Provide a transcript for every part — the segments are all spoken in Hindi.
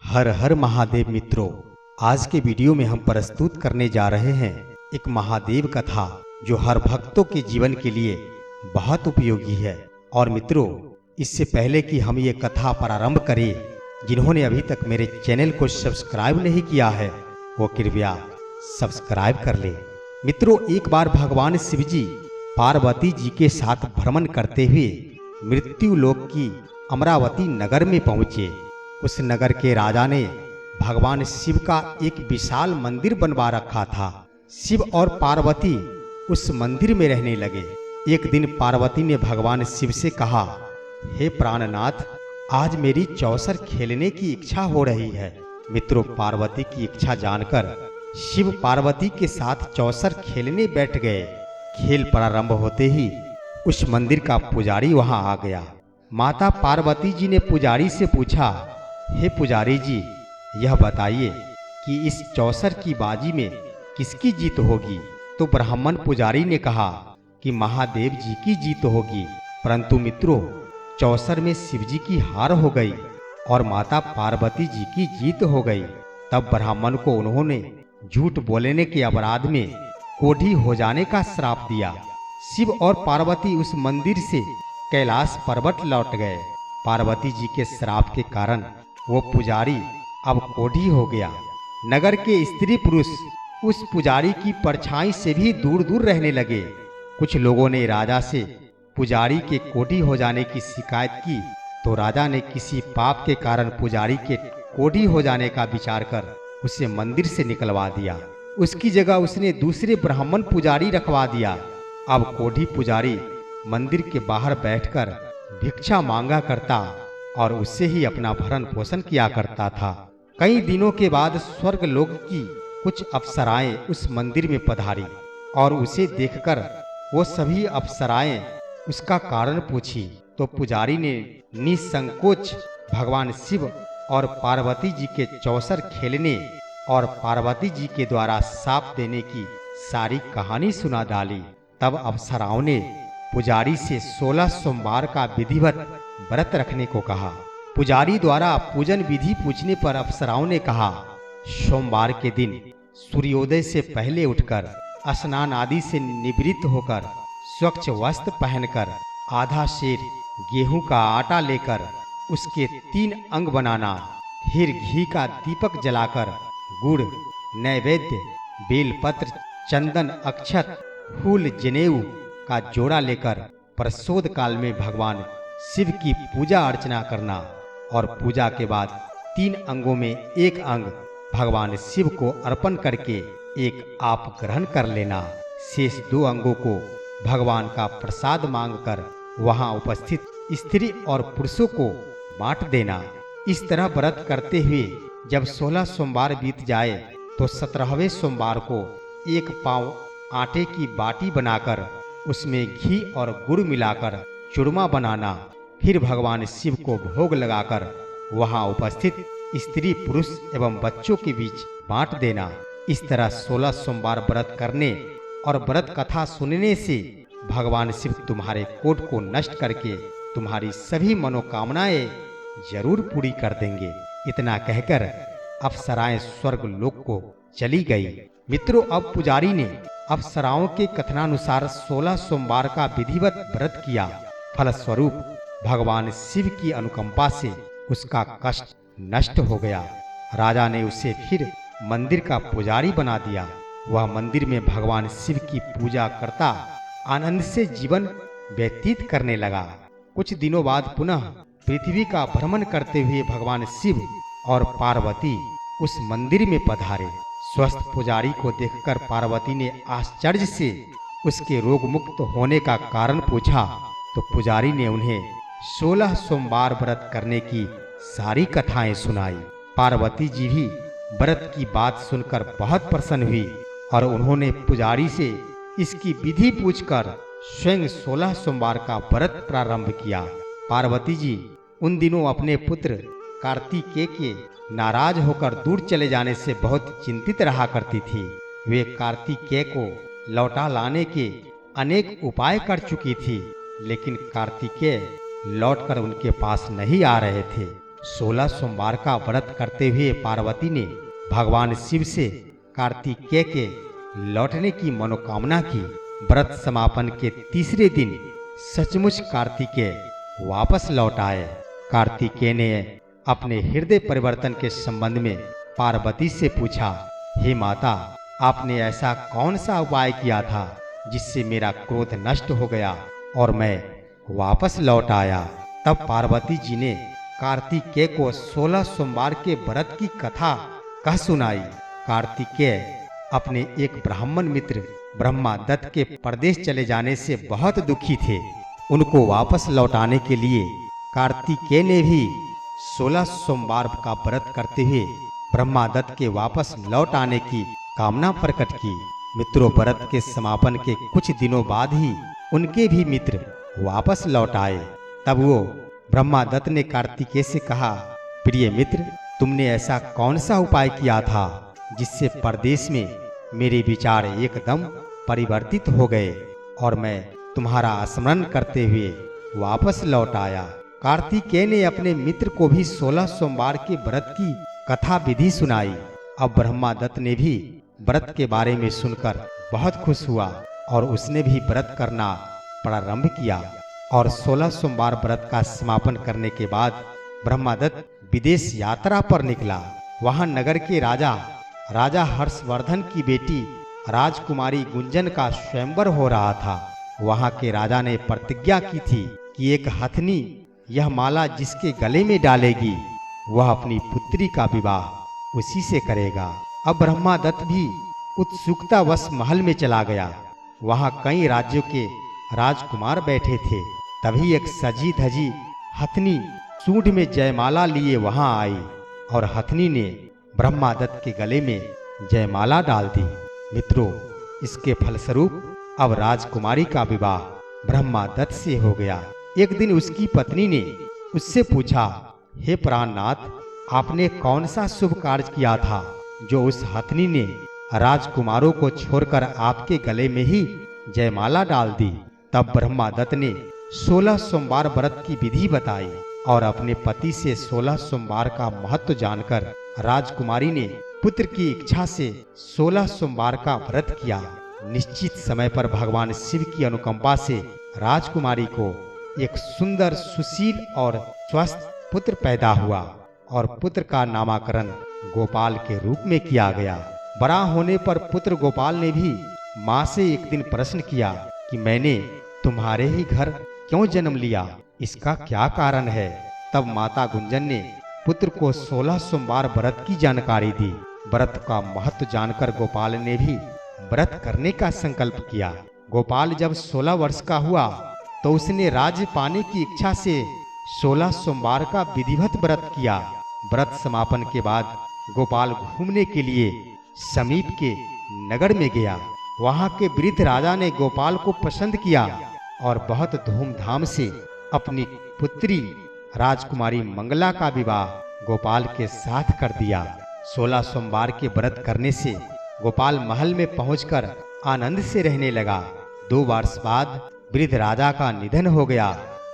हर हर महादेव मित्रों, आज के वीडियो में हम प्रस्तुत करने जा रहे हैं एक महादेव कथा जो हर भक्तों के जीवन के लिए बहुत उपयोगी है। और मित्रों, इससे पहले कि हम ये कथा प्रारंभ करें, जिन्होंने अभी तक मेरे चैनल को सब्सक्राइब नहीं किया है वो कृपया सब्सक्राइब कर ले। मित्रों, एक बार भगवान शिव जी पार्वती जी के साथ भ्रमण करते हुए मृत्यु लोक की अमरावती नगर में पहुंचे। उस नगर के राजा ने भगवान शिव का एक विशाल मंदिर बनवा रखा था। शिव और पार्वती उस मंदिर में रहने लगे। एक दिन पार्वती ने भगवान शिव से कहा, हे प्राणनाथ, आज मेरी चौसर खेलने की इच्छा हो रही है। मित्रों, पार्वती की इच्छा जानकर शिव पार्वती के साथ चौसर खेलने बैठ गए। खेल प्रारंभ होते ही उस मंदिर का पुजारी वहां आ गया। माता पार्वती जी ने पुजारी से पूछा, हे पुजारी जी, यह बताइए कि इस चौसर की बाजी में किसकी जीत होगी? तो ब्राह्मण पुजारी ने कहा कि महादेव जी की जीत होगी। परंतु मित्रों, चौसर में शिव जी की हार हो गई और माता पार्वती जी की जीत हो गई। तब ब्राह्मण को उन्होंने झूठ बोलने के अपराध में कोढ़ी हो जाने का श्राप दिया। शिव और पार्वती उस मंदिर से कैलाश पर्वत लौट गए। पार्वती जी के श्राप के कारण वो पुजारी अब कोढ़ी हो गया। नगर के स्त्री पुरुष उस पुजारी की परछाई से भी दूर दूर रहने लगे। कुछ लोगों ने राजा से पुजारी के कोढ़ी हो जाने की शिकायत की, तो राजा ने किसी पाप के कारण पुजारी के कोढ़ी हो जाने का विचार कर उसे मंदिर से निकलवा दिया। उसकी जगह उसने दूसरे ब्राह्मण पुजारी रखवा दिया। अब कोढ़ी पुजारी मंदिर के बाहर बैठकर भिक्षा मांगा करता और उससे ही अपना भरण पोषण किया करता था। कई दिनों के बाद स्वर्ग लोक की कुछ अप्सराएं उस मंदिर में पधारी और उसे देखकर वो सभी अप्सराएं उसका कारण पूछी। तो पुजारी ने निसंकोच भगवान शिव और पार्वती जी के चौसर खेलने और पार्वती जी के द्वारा शाप देने की सारी कहानी सुना डाली। तब अप्सराओं ने पुजारी से 16 सोमवार का विधिवत व्रत रखने को कहा। पुजारी द्वारा पूजन विधि पूछने पर अप्सराओं ने कहा, सोमवार के दिन सूर्योदय से पहले उठकर स्नान आदि से निवृत्त होकर स्वच्छ वस्त्र पहनकर आधा सेर गेहूं का आटा लेकर उसके 3 अंग बनाना, फिर घी का दीपक जलाकर गुड़, नैवेद्य, बेलपत्र, चंदन, अक्षत, फूल, जनेऊ का जोड़ा लेकर प्रसोद काल में भगवान शिव की पूजा अर्चना करना और पूजा के बाद 3 अंगों में एक अंग भगवान शिव को अर्पण करके एक आप ग्रहण कर लेना। शेष 2 अंगों को भगवान का प्रसाद मांगकर वहां उपस्थित स्त्री और पुरुषों को बांट देना। इस तरह व्रत करते हुए जब 16 सोमवार बीत जाए तो 17वें सोमवार को 1 पाव आटे की बाटी बनाकर उसमें घी और गुड़ मिलाकर चूरमा बनाना, फिर भगवान शिव को भोग लगाकर वहां उपस्थित स्त्री, पुरुष एवं बच्चों के बीच बांट देना। इस तरह 16 सोमवार व्रत करने और व्रत कथा सुनने से भगवान शिव तुम्हारे कोढ़ को नष्ट करके तुम्हारी सभी मनोकामनाएं जरूर पूरी कर देंगे। इतना कहकर अप्सराएं स्वर्ग लोक को चली गई। मित्रों, अब पुजारी ने अप्सराओं के कथनानुसार 16 सोमवार का विधिवत व्रत किया। फलस्वरूप भगवान शिव की अनुकंपा से उसका कष्ट नष्ट हो गया। राजा ने उसे फिर मंदिर का पुजारी बना दिया। वह मंदिर में भगवान शिव की पूजा करता आनंद से जीवन व्यतीत करने लगा। कुछ दिनों बाद पुनः पृथ्वी का भ्रमण करते हुए भगवान शिव और पार्वती उस मंदिर में पधारे। स्वस्थ पुजारी को देखकर पार्वती ने आश्चर्य से उसके रोग मुक्त होने का कारण पूछा। तो पुजारी ने उन्हें 16 सोमवार व्रत करने की सारी कथाएं सुनाई। पार्वती जी भी व्रत की बात सुनकर बहुत प्रसन्न हुई और उन्होंने पुजारी से इसकी विधि पूछकर स्वयं 16 सोमवार का व्रत प्रारंभ किया। पार्वती जी उन दिनों अपने पुत्र कार्तिकेय के नाराज होकर दूर चले जाने से बहुत चिंतित रहा करती थी। वे कार्तिकेय को लौटा लाने के अनेक उपाय कर चुकी थी, लेकिन कार्तिकेय लौटकर उनके पास नहीं आ रहे थे। 16 सोमवार का व्रत करते हुए पार्वती ने भगवान शिव से कार्तिकेय के लौटने की मनोकामना की। व्रत समापन के तीसरे दिन सचमुच कार्तिकेय वापस लौट आए। कार्तिकेय ने अपने हृदय परिवर्तन के संबंध में पार्वती से पूछा, हे माता, आपने ऐसा कौन सा उपाय किया था जिससे मेरा क्रोध नष्ट हो गया और मैं वापस लौट आया। तब पार्वती जी ने कार्तिकेय को 16 सोमवार के व्रत की कथा कह सुनाई। कार्तिकेय अपने एक ब्राह्मण मित्र ब्रह्मादत्त के परदेश चले जाने से बहुत दुखी थे। उनको वापस लौटाने के लिए कार्तिकेय ने भी 16 सोमवार का व्रत करते हुए ब्रह्मादत्त के वापस लौट आने की कामना प्रकट की। मित्रों, व्रत के समापन के कुछ दिनों बाद ही उनके भी मित्र वापस लौट आए। तब वो ब्रह्मादत्त ने कार्तिकेय से कहा, प्रिय मित्र, तुमने ऐसा कौन सा उपाय किया था जिससे परदेश में मेरे विचार एकदम परिवर्तित हो गए और मैं तुम्हारा स्मरण करते हुए वापस लौट आया। कार्तिकेय ने अपने मित्र को भी 16 सोमवार के व्रत की कथा विधि सुनाई। अब ब्रह्मादत्त ने भी व्रत के बारे में सुनकर बहुत खुश हुआ और उसने भी व्रत करना प्रारंभ किया। और 16 सोमवार व्रत का समापन करने के बाद ब्रह्मादत्त विदेश यात्रा पर निकला। वहां नगर के राजा हर्षवर्धन की बेटी राजकुमारी गुंजन का स्वयंवर हो रहा था। वहां के राजा ने प्रतिज्ञा की थी कि एक हथनी यह माला जिसके गले में डालेगी वह अपनी पुत्री का विवाह उसी से करेगा। अब ब्रह्मादत्त भी उत्सुकतावश महल में चला गया। वहां कई राज्यों के राजकुमार बैठे थे। तभी एक सजी धजी हथनी सूंड में जयमाला लिए वहां आई और हथनी ने ब्रह्मादत्त के गले में जयमाला डाल दी। मित्रों, इसके फलस्वरूप अब राजकुमारी का विवाह ब्रह्मादत्त से हो गया। एक दिन उसकी पत्नी ने उससे पूछा, हे प्राणनाथ, आपने कौन सा शुभ कार्य किया था जो उस हथनी ने राजकुमारों को छोड़कर आपके गले में ही जयमाला डाल दी। तब ब्रह्मादत्त ने 16 सोमवार व्रत की विधि बताई और अपने पति से 16 सोमवार का महत्व जानकर राजकुमारी ने पुत्र की इच्छा से 16 सोमवार का व्रत किया। निश्चित समय पर भगवान शिव की अनुकंपा से राजकुमारी को एक सुंदर, सुशील और स्वस्थ पुत्र पैदा हुआ और पुत्र का नामकरण गोपाल के रूप में किया गया। बड़ा होने पर पुत्र गोपाल ने भी माँ से एक दिन प्रश्न किया कि मैंने तुम्हारे ही घर क्यों जन्म लिया, इसका क्या कारण है। तब माता गुंजन ने पुत्र को 16 सोमवार व्रत की जानकारी दी। व्रत का महत्व जानकर गोपाल ने भी व्रत करने का संकल्प किया। गोपाल जब 16 वर्ष का हुआ तो उसने राज्य पाने की इच्छा से 16 सोमवार का विधिवत व्रत किया। व्रत समापन के बाद गोपाल घूमने के लिए समीप के नगर में गया। वहां के वृद्ध राजा ने गोपाल को पसंद किया और बहुत धूमधाम से अपनी पुत्री राजकुमारी मंगला का विवाह गोपाल के साथ कर दिया। 16 सोमवार के व्रत करने से गोपाल महल में पहुंचकर आनंद से रहने लगा। 2 वर्ष बाद वृद्ध राजा का निधन हो गया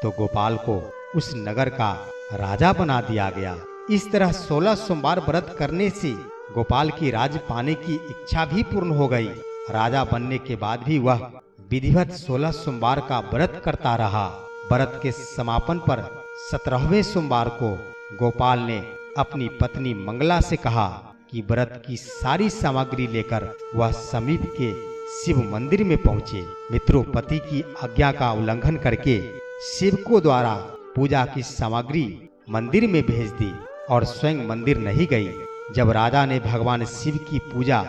तो गोपाल को उस नगर का राजा बना दिया गया। इस तरह 16 सोमवार व्रत करने से गोपाल की राज्य पाने की इच्छा भी पूर्ण हो गई। राजा बनने के बाद भी वह विधिवत 16 सोमवार का व्रत करता रहा। व्रत के समापन पर 17वें सोमवार को गोपाल ने अपनी पत्नी मंगला से कहा कि व्रत की सारी सामग्री लेकर वह समीप के शिव मंदिर में पहुंचे। मित्रों, पति की आज्ञा का उल्लंघन करके सेवकों द्वारा पूजा की सामग्री मंदिर में भेज दी और स्वयं मंदिर नहीं गई। जब राजा ने भगवान शिव की पूजा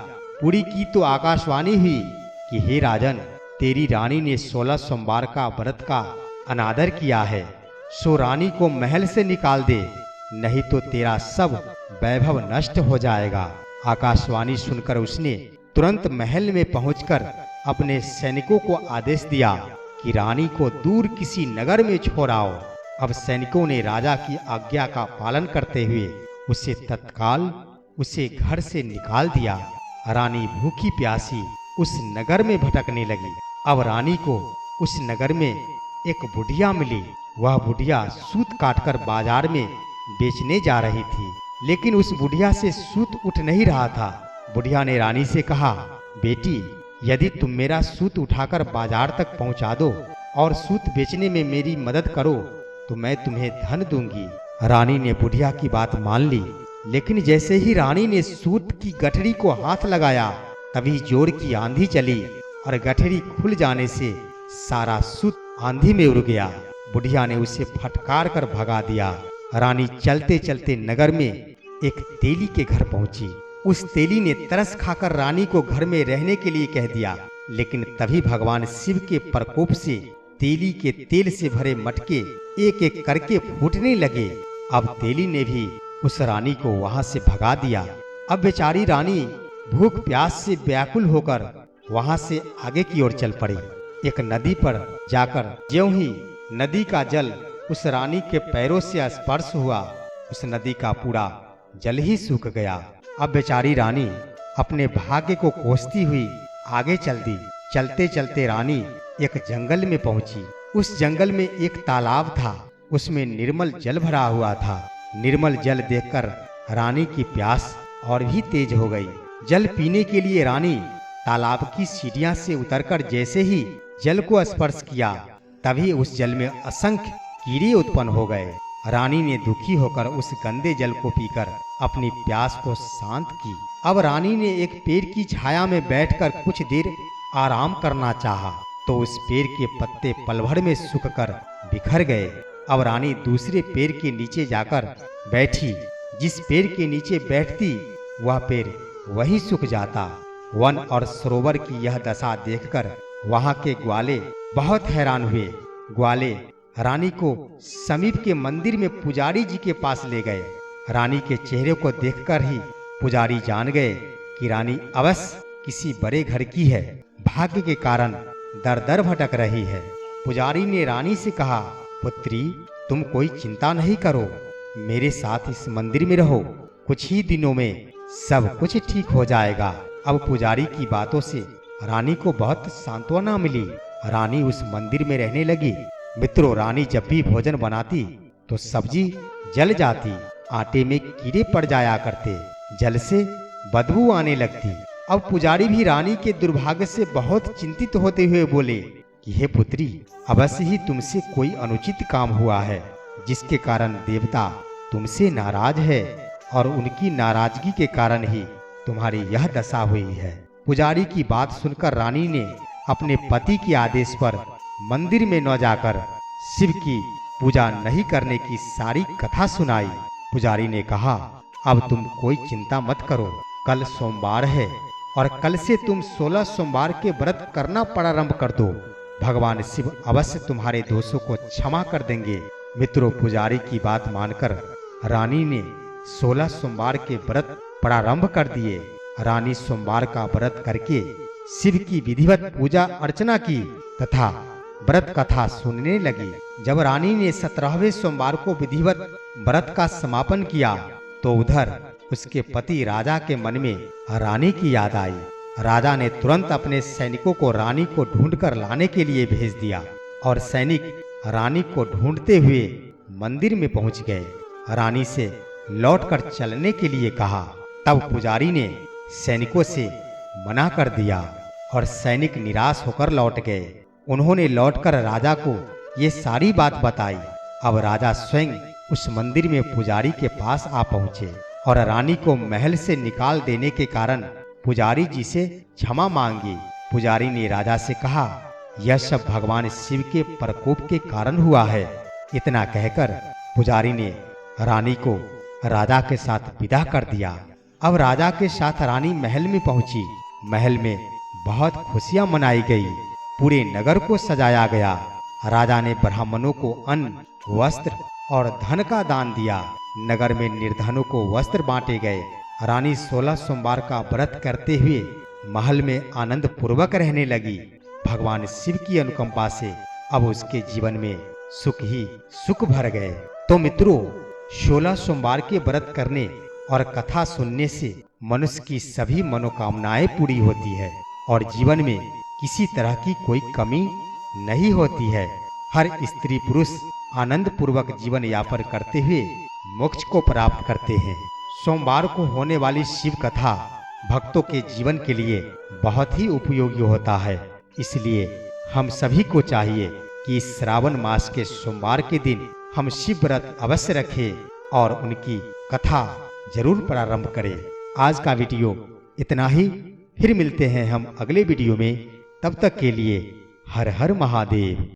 पूरी की तो आकाशवाणी हुई कि हे राजन, तेरी रानी ने 16 सोमवार का व्रत का अनादर किया है, सो रानी को महल से निकाल दे, नहीं तो तेरा सब वैभव नष्ट हो जाएगा। आकाशवाणी सुनकर उसने तुरंत महल में पहुंचकर अपने सैनिकों को आदेश दिया कि रानी को दूर किसी नगर में छोड़ाओ। अब सैनिकों ने राजा की आज्ञा का पालन करते हुए उसे तत्काल उसे घर से निकाल दिया। रानी भूखी प्यासी उस नगर में भटकने लगी। अब रानी को उस नगर में एक बुढ़िया मिली। वह बुढ़िया सूत काटकर बाजार में बेचने जा रही थी, लेकिन उस बुढ़िया से सूत उठ नहीं रहा था। बुढ़िया ने रानी से कहा, बेटी, यदि तुम मेरा सूत उठाकर बाजार तक पहुंचा दो और सूत बेचने में मेरी मदद करो तो मैं तुम्हें धन दूंगी। रानी ने बुढ़िया की बात मान ली, लेकिन जैसे ही रानी ने सूत की गठरी को हाथ लगाया, तभी जोर की आंधी चली और गठरी खुल जाने से सारा सूत आंधी में उड़ गया। बुढ़िया ने उसे फटकार कर भगा दिया। रानी चलते चलते नगर में एक तेली के घर पहुंची। उस तेली ने तरस खाकर रानी को घर में रहने के लिए कह दिया, लेकिन तभी भगवान शिव के प्रकोप से तेली के तेल से भरे मटके एक एक करके फूटने लगे। अब तेली ने भी उस रानी को वहां से भगा दिया। अब बेचारी रानी भूख प्यास से व्याकुल होकर वहां से आगे की ओर चल पड़ी। एक नदी पर जाकर ज्यों ही नदी का जल उस रानी के पैरों से स्पर्श हुआ, उस नदी का पूरा जल ही सूख गया। अब बेचारी रानी अपने भाग्य को कोसती हुई आगे चल दी। चलते चलते रानी एक जंगल में पहुंची। उस जंगल में एक तालाब था, उसमें निर्मल जल भरा हुआ था। निर्मल जल देखकर रानी की प्यास और भी तेज हो गई। जल पीने के लिए रानी तालाब की सीढ़ियां से उतरकर जैसे ही जल को स्पर्श किया, तभी उस जल में असंख्य कीड़े उत्पन्न हो गए। रानी ने दुखी होकर उस गंदे जल को पीकर अपनी प्यास को शांत की। अब रानी ने एक पेड़ की छाया में बैठकर कुछ देर आराम करना चाहा, तो उस पेड़ के पत्ते पल भर में सूखकर बिखर गए। अब रानी दूसरे पेड़ के नीचे जाकर बैठी। जिस पेड़ के नीचे बैठती वह पेड़ वहीं सूख जाता। वन और सरोवर की यह दशा देखकर वहां के ग्वाले बहुत हैरान हुए। ग्वाले रानी को समीप के मंदिर में पुजारी जी के पास ले गए। रानी के चेहरे को देखकर ही पुजारी जान गए कि रानी अवश्य किसी बड़े घर की है, भाग्य के कारण दर दर भटक रही है। पुजारी ने रानी से कहा, पुत्री, तुम कोई चिंता नहीं करो, मेरे साथ इस मंदिर में रहो, कुछ ही दिनों में सब कुछ ठीक हो जाएगा। अब पुजारी की बातों से रानी को बहुत सांत्वना मिली। रानी उस मंदिर में रहने लगी। मित्रों, रानी जब भी भोजन बनाती तो सब्जी जल जाती, आटे में कीड़े पड़ जाया करते, जल से बदबू आने लगती। अब पुजारी भी रानी के दुर्भाग्य से बहुत चिंतित होते हुए बोले कि हे पुत्री, अवश्य ही तुमसे कोई अनुचित काम हुआ है, जिसके कारण देवता तुमसे नाराज है और उनकी नाराजगी के कारण ही तुम्हारी यह दशा हुई है। पुजारी की बात सुनकर रानी ने अपने पति के आदेश पर मंदिर में न जाकर शिव की पूजा नहीं करने की सारी कथा सुनाई। पुजारी ने कहा, अब तुम कोई चिंता मत करो, कल सोमवार है और कल से तुम 16 सोमवार के व्रत करना प्रारंभ कर दो। भगवान शिव अवश्य तुम्हारे दोषों को क्षमा कर देंगे। मित्रों, पुजारी की बात मानकर रानी ने 16 सोमवार के व्रत प्रारंभ कर दिए। रानी सोमवार का व्रत करके शिव की विधिवत पूजा अर्चना की तथा व्रत कथा सुनने लगी। जब रानी ने 17वें सोमवार को विधिवत व्रत का समापन किया, तो उधर उसके पति राजा के मन में रानी की याद आई। राजा ने तुरंत अपने सैनिकों को रानी को ढूंढकर लाने के लिए भेज दिया और सैनिक रानी को ढूंढते हुए मंदिर में पहुंच गए। रानी से लौटकर चलने के लिए कहा, तब पुजारी ने सैनिकों से मना कर दिया और सैनिक निराश होकर लौट गए। उन्होंने लौटकर राजा को ये सारी बात बताई। अब राजा स्वयं उस मंदिर में पुजारी के पास आ पहुंचे और रानी को महल से निकाल देने के कारण पुजारी जी से क्षमा मांगी। पुजारी ने राजा से कहा, यह सब भगवान शिव के प्रकोप के कारण हुआ है। इतना कहकर पुजारी ने रानी को राजा के साथ विदा कर दिया। अब राजा के साथ रानी महल में पहुंची। महल में बहुत खुशियां मनाई गई, पूरे नगर को सजाया गया। राजा ने ब्राह्मणों को अन्न, वस्त्र और धन का दान दिया। नगर में निर्धनों को वस्त्र बांटे गए। रानी 16 सोमवार का व्रत करते हुए महल में आनंद पूर्वक रहने लगी। भगवान शिव की अनुकंपा से अब उसके जीवन में सुख ही सुख भर गए। तो मित्रों, 16 सोमवार के व्रत करने और कथा सुनने से मनुष्य की सभी मनोकामनाएं पूरी होती है और जीवन में किसी तरह की कोई कमी नहीं होती है। हर स्त्री पुरुष आनंद पूर्वक जीवन यापन करते हुए मोक्ष को प्राप्त करते हैं। सोमवार को होने वाली शिव कथा भक्तों के जीवन के लिए बहुत ही उपयोगी होता है। इसलिए हम सभी को चाहिए कि इस श्रावण मास के सोमवार के दिन हम शिव व्रत अवश्य रखें और उनकी कथा जरूर प्रारंभ करें। आज का वीडियो इतना ही, फिर मिलते हैं हम अगले वीडियो में। तब तक के लिए हर हर महादेव।